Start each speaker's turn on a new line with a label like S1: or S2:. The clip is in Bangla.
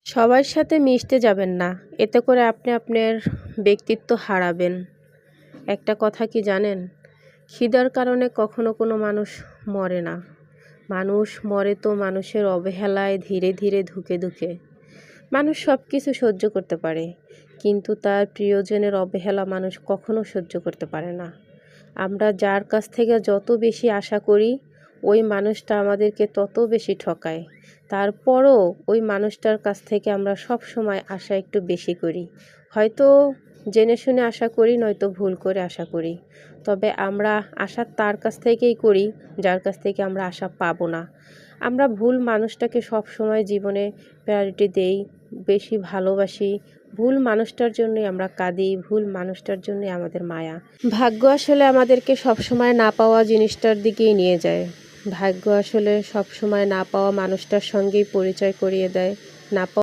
S1: সবার সাথে মিশতে যাবেন না। এতে করে আপনি আপনার ব্যক্তিত্ব হারাবেন। একটা কথা কি জানেন? খিদার কারণে কখনো কোনো মানুষ মরে না। মানুষ মরে তো মানুষের অবহেলায় ধীরে ধীরে ধুকে ধুকে। মানুষ সব কিছু সহ্য করতে পারে, কিন্তু তার প্রিয়জনের অবহেলা মানুষ কখনো সহ্য করতে পারে না। আমরা যার কাছ থেকে যত বেশি আশা করি, ওই মানুষটা আমাদেরকে তত বেশি ঠকায়। তারপরও ওই মানুষটার কাছ থেকে আমরা সব সময় আশা একটু বেশি করি। হয়তো জেনে শুনে আশা করি, নয়তো ভুল করে আশা করি। তবে আমরা আশা তার কাছ থেকেই করি যার কাছ থেকে আমরা আশা পাবো না। আমরা ভুল মানুষটাকে সব সময় জীবনে প্রায়োরিটি দেই, বেশি ভালোবাসি। ভুল মানুষটার জন্যই আমরা কাঁদি, ভুল মানুষটার জন্যই আমাদের মায়া। ভাগ্য আসলে আমাদেরকে সবসময় না পাওয়া জিনিসটার দিকেই নিয়ে যায়। ভাগ্য আসলে সবসময় না পাওয়া মানুষটার সঙ্গেই পরিচয় করিয়ে দেয়। না পাওয়া